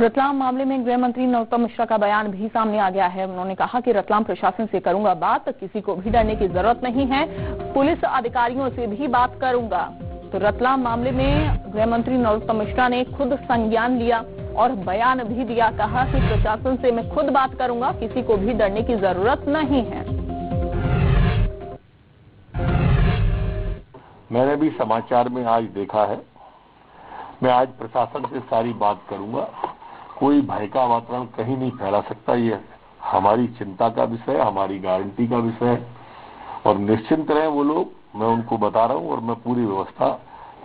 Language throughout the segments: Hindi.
रतलाम मामले में गृह मंत्री नरोत्तम मिश्रा का बयान भी सामने आ गया है। उन्होंने कहा कि रतलाम प्रशासन से करूंगा बात, किसी को भी डरने की जरूरत नहीं है, पुलिस अधिकारियों से भी बात करूंगा। तो रतलाम मामले में गृह मंत्री नरोत्तम मिश्रा ने खुद संज्ञान लिया और बयान भी दिया। कहा कि प्रशासन से मैं खुद बात करूंगा, किसी को भी डरने की जरूरत नहीं है। मैंने भी समाचार में आज देखा है, मैं आज प्रशासन से सारी बात करूंगा। कोई भय का वातावरण कहीं नहीं फैला सकता। ये हमारी चिंता का विषय, हमारी गारंटी का विषय है और निश्चिंत रहें वो लोग, मैं उनको बता रहा हूं और मैं पूरी व्यवस्था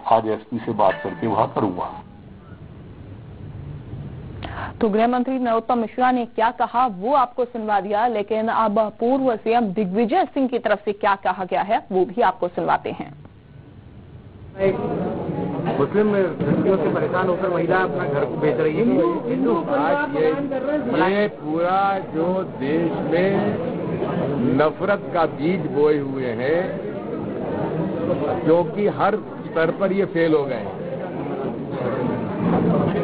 आज एसपी से बात करके वहां करूंगा। तो गृह मंत्री नरोत्तम मिश्रा ने क्या कहा वो आपको सुनवा दिया, लेकिन अब पूर्व सीएम दिग्विजय सिंह की तरफ से क्या कहा गया है वो भी आपको सुनवाते हैं। मुस्लिम लड़कियों से परेशान होकर महिला अपना घर को बेच रही है। हिंदू आज ये पूरा जो देश में नफरत का बीज बोए हुए हैं, क्योंकि हर स्तर पर ये फेल हो गए हैं।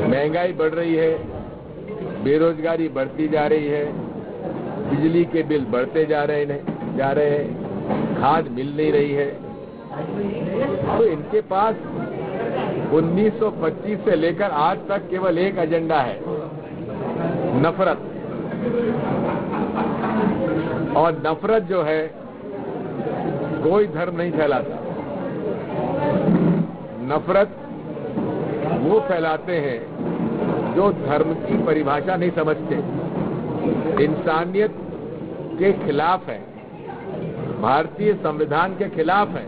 महंगाई बढ़ रही है, बेरोजगारी बढ़ती जा रही है, बिजली के बिल बढ़ते जा रहे हैं, खाद मिल नहीं रही है। तो इनके पास 1925 से लेकर आज तक केवल एक एजेंडा है, नफरत। और नफरत जो है कोई धर्म नहीं फैलाता। नफरत वो फैलाते हैं जो धर्म की परिभाषा नहीं समझते, इंसानियत के खिलाफ है, भारतीय संविधान के खिलाफ है,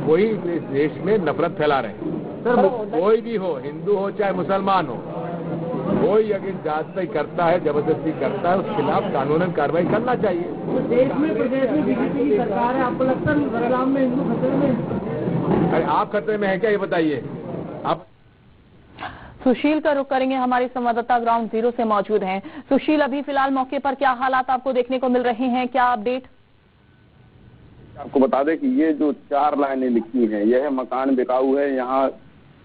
वही इस देश में नफरत फैला रहे हैं। सर कोई भी हो, हिंदू हो चाहे मुसलमान हो, कोई अगर जात पे करता है, जबरदस्ती करता है, उसके खिलाफ कानूनन कार्रवाई करना चाहिए। तो देश में प्रदेश में बीजेपी की सरकार है, आपको लगता है रतलाम में हिंदू खतरे में? अरे आप खतरे में है क्या, ये बताइए आप। सुशील का रुख करेंगे, हमारे संवाददाता ग्राउंड जीरो से मौजूद हैं। सुशील, अभी फिलहाल मौके पर क्या हालात आपको देखने को मिल रहे हैं, क्या अपडेट? आपको बता दें कि ये जो 4 लाइनें लिखी हैं, यह मकान बिकाऊ है, यहाँ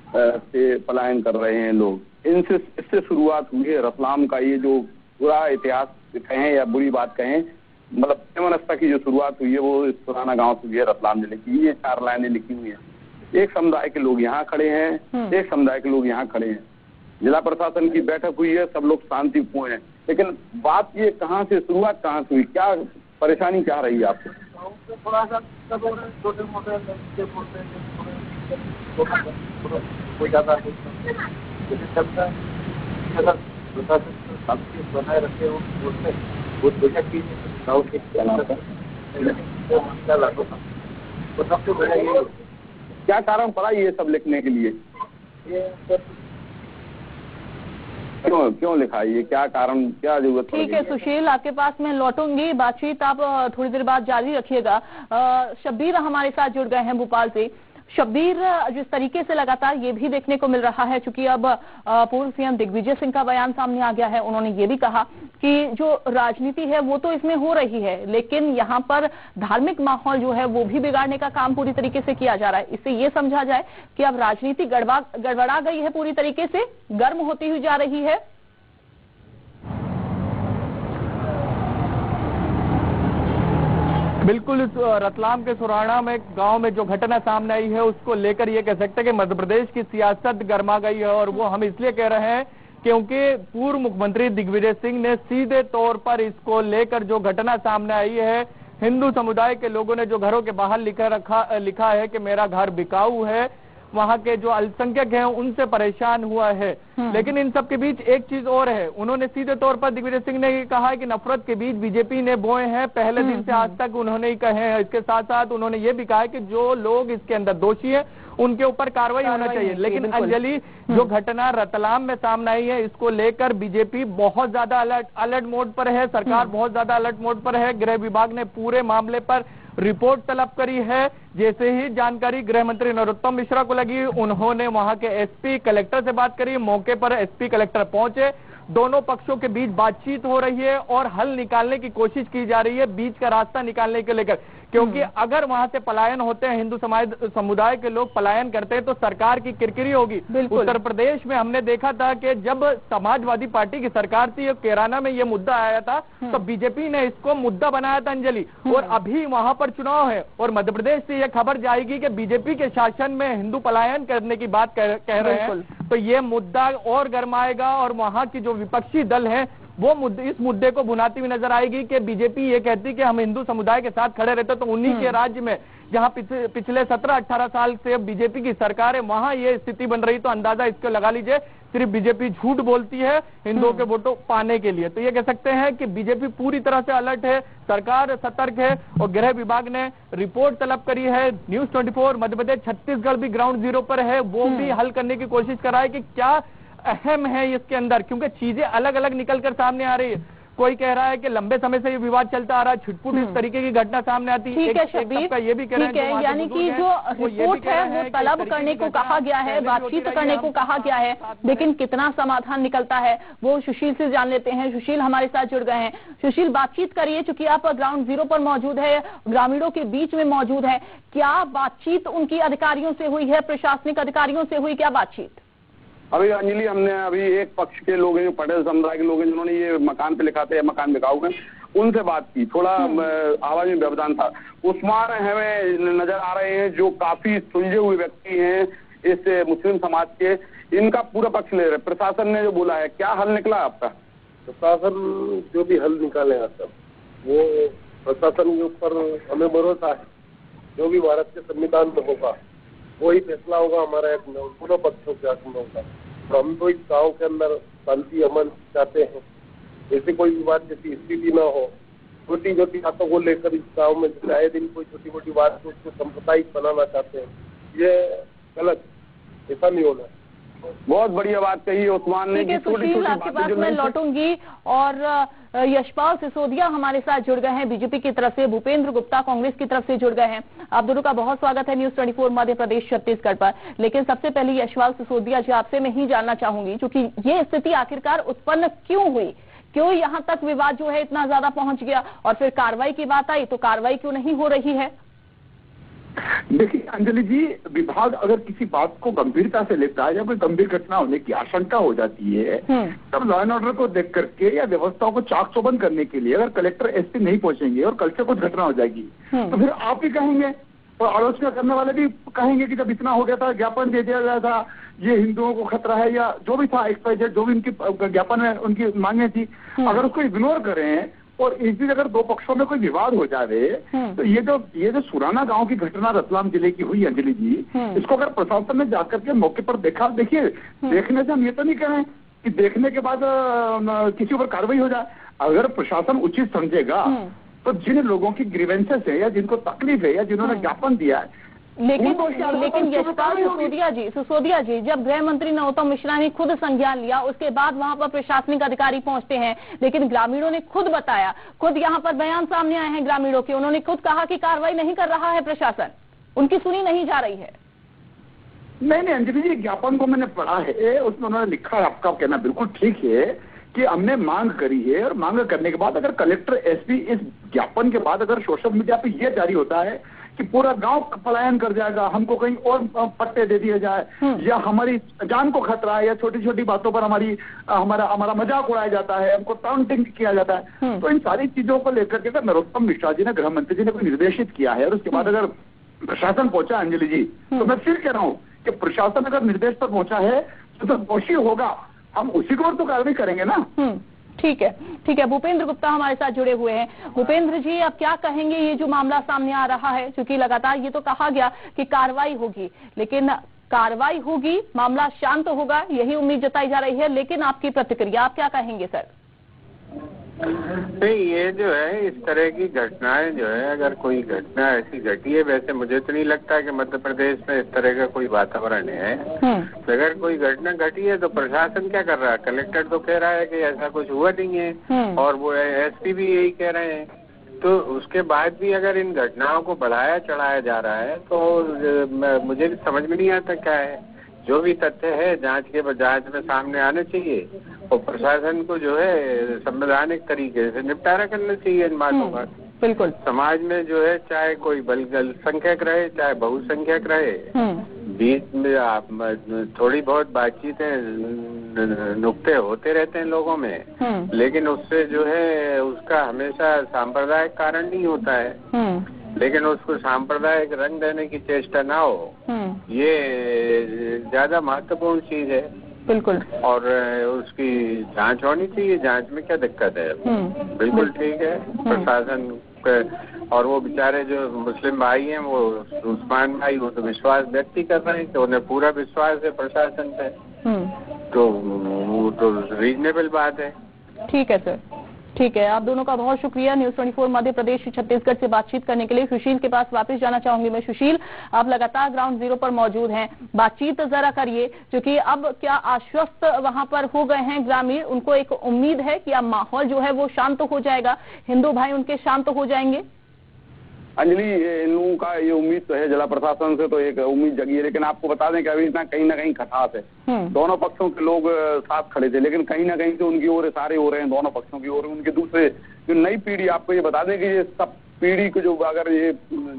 से पलायन कर रहे हैं लोग। इससे शुरुआत हुई है रतलाम का। ये जो बुरा इतिहास कहें या बुरी बात कहें, मतलब मनस्ता की जो शुरुआत हुई है वो इस पुराना गांव से हुई है, रतलाम जिले की। ये 4 लाइनें लिखी हुई हैं। एक समुदाय के लोग यहाँ खड़े हैं, एक समुदाय के लोग यहाँ खड़े हैं। जिला प्रशासन की बैठक हुई है, सब लोग शांतिपूर्ण हैं, लेकिन बात ये कहाँ से शुरुआत, कहाँ से हुई, क्या परेशानी क्या रही है आपको? थोड़ा सा छोटे मोटे बनाए रखे हो, क्या कारण पड़ा ये सब लिखने के लिए? क्यों लिखा ये, क्या कारण, क्या जरूरत? ठीक है सुशील, आपके पास मैं लौटूंगी, बातचीत आप थोड़ी देर बाद जारी रखिएगा। शब्बीर हमारे साथ जुड़ गए हैं भोपाल से। शब्बीर, जिस तरीके से लगातार ये भी देखने को मिल रहा है, चूंकि अब पूर्व सीएम दिग्विजय सिंह का बयान सामने आ गया है, उन्होंने ये भी कहा कि जो राजनीति है वो तो इसमें हो रही है, लेकिन यहाँ पर धार्मिक माहौल जो है वो भी बिगाड़ने का काम पूरी तरीके से किया जा रहा है। इससे ये समझा जाए कि अब राजनीति गड़बड़ा गई है, पूरी तरीके से गर्म होती हुई जा रही है। बिल्कुल, इस रतलाम के सुराणा में गांव में जो घटना सामने आई है उसको लेकर ये कह सकते हैं कि मध्य प्रदेश की सियासत गर्मा गई है। और वो हम इसलिए कह रहे हैं क्योंकि पूर्व मुख्यमंत्री दिग्विजय सिंह ने सीधे तौर पर इसको लेकर जो घटना सामने आई है, हिंदू समुदाय के लोगों ने जो घरों के बाहर लिखा है कि मेरा घर बिकाऊ है, वहां के जो अल्पसंख्यक हैं उनसे परेशान हुआ है। लेकिन इन सब के बीच एक चीज और है, उन्होंने सीधे तौर पर दिग्विजय सिंह ने कहा है कि नफरत के बीच बीजेपी ने बोए हैं, पहले दिन से आज तक उन्होंने ही कहे हैं। इसके साथ साथ उन्होंने ये भी कहा है कि जो लोग इसके अंदर दोषी है उनके ऊपर कार्रवाई होना चाहिए। लेकिन अंजलि, जो घटना रतलाम में सामने आई है इसको लेकर बीजेपी बहुत ज्यादा अलर्ट मोड पर है, सरकार बहुत ज्यादा अलर्ट मोड पर है। गृह विभाग ने पूरे मामले पर रिपोर्ट तलब करी है, जैसे ही जानकारी गृह मंत्री नरोत्तम मिश्रा को लगी, उन्होंने वहां के एसपी कलेक्टर से बात करी। मौके पर एसपी कलेक्टर पहुंचे, दोनों पक्षों के बीच बातचीत हो रही है और हल निकालने की कोशिश की जा रही है, बीच का रास्ता निकालने को लेकर। क्योंकि अगर वहां से पलायन होते हैं, हिंदू समुदाय के लोग पलायन करते हैं, तो सरकार की किरकिरी होगी। उत्तर प्रदेश में हमने देखा था कि जब समाजवादी पार्टी की सरकार थी, कैराना में ये मुद्दा आया था, तो बीजेपी ने इसको मुद्दा बनाया था अंजलि। और अभी वहां पर चुनाव है और मध्य प्रदेश से यह खबर जाएगी कि बीजेपी के शासन में हिंदू पलायन करने की बात कह रहे हैं, तो ये मुद्दा और गर्माएगा और वहां की जो विपक्षी दल है वो इस मुद्दे को भुनाती हुई नजर आएगी कि बीजेपी ये कहती कि हम हिंदू समुदाय के साथ खड़े रहते, तो उन्हीं के राज्य में जहां पिछले 17-18 साल से बीजेपी की सरकार है, वहां ये स्थिति बन रही। तो अंदाजा इसको लगा लीजिए, सिर्फ बीजेपी झूठ बोलती है हिंदुओं के वोटों पाने के लिए। तो ये कह सकते हैं कि बीजेपी पूरी तरह से अलर्ट है, सरकार सतर्क है और गृह विभाग ने रिपोर्ट तलब करी है। न्यूज 24 मध्य प्रदेश छत्तीसगढ़ भी ग्राउंड जीरो पर है, वो भी हल करने की कोशिश कर रहा है कि क्या अहम है इसके अंदर, क्योंकि चीजें अलग अलग निकलकर सामने आ रही है। कोई कह रहा है कि लंबे समय से ये विवाद चलता आ रहा है, छिटपुट इस तरीके की घटना सामने आती है। ठीक है शब्बीर, ये भी कह रहे हैं, यानी कि जो रिपोर्ट है वो तलब करने को कहा गया है, बातचीत करने को कहा गया है, लेकिन कितना समाधान निकलता है वो सुशील से जान लेते हैं। सुशील हमारे साथ जुड़ गए हैं। सुशील, बातचीत करिए, चूंकि आप ग्राउंड जीरो पर मौजूद है, ग्रामीणों के बीच में मौजूद है, क्या बातचीत उनकी अधिकारियों से हुई है, प्रशासनिक अधिकारियों से हुई, क्या बातचीत? अभी अंजलि, हमने अभी एक पक्ष के लोग हैं, पटेल समुदाय के लोग हैं, जिन्होंने ये मकान पे लिखा था मकान बिकाऊ है, उनसे बात की। थोड़ा आवाज में व्यवधान था। उस्मान हमें नजर आ रहे हैं जो काफी सुलझे हुए व्यक्ति हैं इस मुस्लिम समाज के, इनका पूरा पक्ष ले रहे। प्रशासन ने जो बोला है, क्या हल निकला आपका? प्रशासन जो भी हल निकालेगा सब, वो प्रशासन के ऊपर हमें भरोसा है। जो भी भारत के संविधान में होगा वही फैसला होगा हमारा एक दोनों पक्षों के हक में होगा। तो हम तो इस गाँव के अंदर शांति अमन चाहते हैं, ऐसे कोई विवाद जैसी स्थिति न हो। छोटी छोटी बातों को लेकर इस गाँव में आए दिन कोई छोटी मोटी बात को उसको सांप्रदायिक बनाना चाहते हैं, ये गलत, ऐसा नहीं होना। बहुत बढ़िया बात कही है उस्मान ने। सुशील, आपके पास मैं लौटूंगी और यशपाल सिसोदिया हमारे साथ जुड़ गए हैं बीजेपी की तरफ से, भूपेंद्र गुप्ता कांग्रेस की तरफ से जुड़ गए हैं। आप दोनों का बहुत स्वागत है न्यूज 24 मध्य प्रदेश छत्तीसगढ़ पर। लेकिन सबसे पहले यशपाल सिसोदिया जी, आपसे मैं ही जानना चाहूंगी, क्योंकि ये स्थिति आखिरकार उत्पन्न क्यों हुई, क्यों यहाँ तक विवाद जो है इतना ज्यादा पहुंच गया, और फिर कार्रवाई की बात आई तो कार्रवाई क्यों नहीं हो रही है? देखिए अंजलि जी, विभाग अगर किसी बात को गंभीरता से लेता है या कोई गंभीर घटना होने की आशंका हो जाती है, तब लॉ एंड ऑर्डर को देख करके या व्यवस्थाओं को चाक चौबंद करने के लिए अगर कलेक्टर एसपी नहीं पहुंचेंगे और कल से कुछ घटना हो जाएगी तो फिर आप भी कहेंगे और आलोचना करने वाले भी कहेंगे कि जब इतना हो गया था, ज्ञापन दे दिया गया था, ये हिंदुओं को खतरा है या जो भी था XYZ, जो भी उनकी ज्ञापन है, उनकी मांगे थी, अगर उसको इग्नोर करें और इस बीच अगर दो पक्षों में कोई विवाद हो जाए तो ये जो सुराना गांव की घटना रतलाम जिले की हुई अंजलि जी, इसको अगर प्रशासन ने जाकर के मौके पर देखा, देखिए देखने से हम ये तो नहीं कह रहे कि देखने के बाद किसी ऊपर कार्रवाई हो जाए। अगर प्रशासन उचित समझेगा तो जिन लोगों की ग्रीवेंसेस है या जिनको तकलीफ है या जिन्होंने ज्ञापन दिया है, लेकिन यशपाल सिसोदिया जी, जब गृह मंत्री नरोत्तम मिश्रा ने खुद संज्ञान लिया, उसके बाद वहां पर प्रशासनिक अधिकारी पहुंचते हैं, लेकिन ग्रामीणों ने खुद बताया, खुद यहाँ पर बयान सामने आए हैं ग्रामीणों के, उन्होंने खुद कहा कि कार्रवाई नहीं कर रहा है प्रशासन, उनकी सुनी नहीं जा रही है। नहीं अंजलि जी, ज्ञापन को मैंने पढ़ा है, उसमें उन्होंने लिखा है, आपका कहना बिल्कुल ठीक है कि हमने मांग करी है और मांग करने के बाद अगर कलेक्टर एसपी इस ज्ञापन के बाद अगर सोशल मीडिया पे ये जारी होता है कि पूरा गांव पलायन कर जाएगा, हमको कहीं और पट्टे दे दिए जाए या हमारी जान को खतरा है या छोटी छोटी बातों पर हमारा मजाक उड़ाया जाता है, हमको टाउंटिंग किया जाता है, तो इन सारी चीजों को लेकर के नरोत्तम मिश्रा जी ने, गृह मंत्री जी ने कोई निर्देशित किया है और उसके बाद अगर प्रशासन पहुंचा अंजलि जी, तो मैं फिर कह रहा हूँ कि प्रशासन अगर निर्देश पर पहुंचा है तो दोषी होगा, हम उसी को तो कार्रवाई करेंगे ना। ठीक है। भूपेंद्र गुप्ता हमारे साथ जुड़े हुए हैं। भूपेंद्र जी, आप क्या कहेंगे, ये जो मामला सामने आ रहा है, क्योंकि लगातार ये तो कहा गया कि कार्रवाई होगी, लेकिन कार्रवाई होगी, मामला शांत होगा, यही उम्मीद जताई जा रही है, लेकिन आपकी प्रतिक्रिया, आप क्या कहेंगे सर? नहीं, ये जो है इस तरह की घटनाएं जो है, अगर कोई घटना ऐसी घटी है, वैसे मुझे तो नहीं लगता कि मध्य प्रदेश में इस तरह का कोई वातावरण है। तो अगर कोई घटना घटी है तो प्रशासन क्या कर रहा है? कलेक्टर तो कह रहा है कि ऐसा कुछ हुआ नहीं है और वो एसपी भी यही कह रहे हैं। तो उसके बाद भी अगर इन घटनाओं को बढ़ाया चढ़ाया जा रहा है तो मुझे समझ में नहीं आता क्या है। जो भी तथ्य है जांच में सामने आने चाहिए और प्रशासन को जो है संवैधानिक तरीके से निपटारा करना चाहिए इन बातों का। बिल्कुल। समाज में जो है चाहे कोई अल्पसंख्यक रहे चाहे बहुसंख्यक रहे, बीच में आप थोड़ी बहुत बातचीतें नुक्ते होते रहते हैं लोगों में, लेकिन उससे जो है उसका हमेशा सांप्रदायिक कारण नहीं होता है, लेकिन उसको सांप्रदायिक रंग देने की चेष्टा ना हो, ये ज्यादा महत्वपूर्ण चीज है। बिल्कुल। और उसकी जांच होनी चाहिए, जांच में क्या दिक्कत है। बिल्कुल ठीक है। प्रशासन और वो बेचारे जो मुस्लिम भाई हैं वो उस्मान भाई वो तो विश्वास व्यक्त कर रहे हैं कि उन्हें पूरा विश्वास है प्रशासन पे, तो वो तो रीजनेबल बात है। ठीक है सर, ठीक है। आप दोनों का बहुत शुक्रिया न्यूज़ 24 मध्य प्रदेश छत्तीसगढ़ से बातचीत करने के लिए। सुशील के पास वापस जाना चाहूंगी मैं। सुशील, आप लगातार ग्राउंड जीरो पर मौजूद हैं, बातचीत जरा करिए, क्योंकि अब क्या आश्वस्त वहां पर हो गए हैं ग्रामीण? उनको एक उम्मीद है कि अब माहौल जो है वो शांत हो जाएगा, हिंदू भाई उनके शांत हो जाएंगे? अंजलि, इन लोगों का ये उम्मीद तो है, जिला प्रशासन से तो एक उम्मीद जगी है, लेकिन आपको बता दें कि अभी इतना कहीं ना कहीं खटास है। दोनों पक्षों के लोग साथ खड़े थे, लेकिन कहीं ना कहीं से उनकी ओर सारे हो रहे हैं, दोनों पक्षों की ओर। उनके दूसरे जो नई पीढ़ी, आपको ये बता दें कि ये सब पीढ़ी को जो अगर ये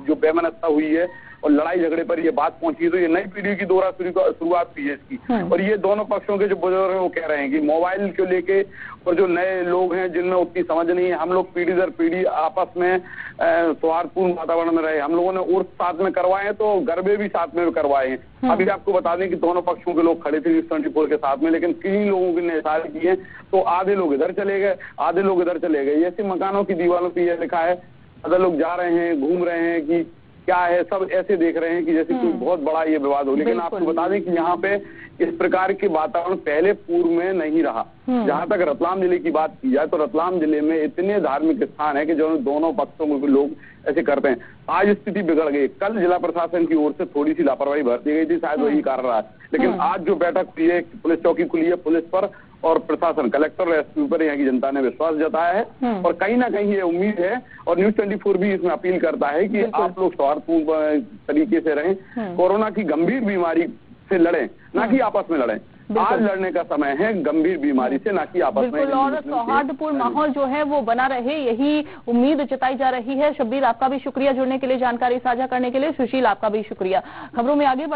जो बेमनस्ता हुई है और लड़ाई झगड़े पर ये बात पहुंची, तो ये नई पीढ़ी की दोहरा शुरुआत हुई है इसकी। और ये दोनों पक्षों के जो बुजुर्ग हैं वो कह रहे हैं कि मोबाइल को लेके और जो नए लोग हैं जिनमें उतनी समझ नहीं है, हम लोग पीढ़ी दर पीढ़ी आपस में सौहार्दपूर्ण वातावरण में रहे। हम लोगों ने उर्स साथ में करवाए हैं तो गरबे भी साथ में करवाए हैं। अभी आपको बता दें कि दोनों पक्षों के लोग खड़े थे न्यूज़ 24 के साथ में, लेकिन किन्हीं लोगों ने इशारे किए तो आधे लोग इधर चले गए, आधे लोग इधर चले गए। ऐसे मकानों की दीवारों पर यह लिखा है, आधे लोग जा रहे हैं, घूम रहे हैं कि क्या है, सब ऐसे देख रहे हैं कि जैसे कोई बहुत बड़ा ये विवाद हो। लेकिन आपको बता दें कि यहाँ पे इस प्रकार के वातावरण पहले पूर्व में नहीं रहा। जहां तक रतलाम जिले की बात की जाए तो रतलाम जिले में इतने धार्मिक स्थान है कि जो दोनों पक्षों में लोग ऐसे करते हैं। आज स्थिति बिगड़ गई। कल जिला प्रशासन की ओर से थोड़ी सी लापरवाही बरती गई थी, शायद वही कारण रहा। लेकिन आज जो बैठक हुई है, पुलिस चौकी खुली है, पुलिस पर और प्रशासन, कलेक्टर, एसपी पर यहाँ की जनता ने विश्वास जताया है और कहीं ना कहीं ये उम्मीद है। और न्यूज़ 24 भी इसमें अपील करता है कि आप लोग सौहार्दपूर्ण तरीके से रहें, कोरोना की गंभीर बीमारी से लड़ें, ना कि आपस में लड़ें। आज लड़ने का समय है गंभीर बीमारी से, ना कि आपस में। और सौहार्दपूर्ण माहौल जो है वो बना रहे, यही उम्मीद जताई जा रही है। शब्बीर, आपका भी शुक्रिया जुड़ने के लिए, जानकारी साझा करने के लिए। सुशील, आपका भी शुक्रिया। खबरों में आगे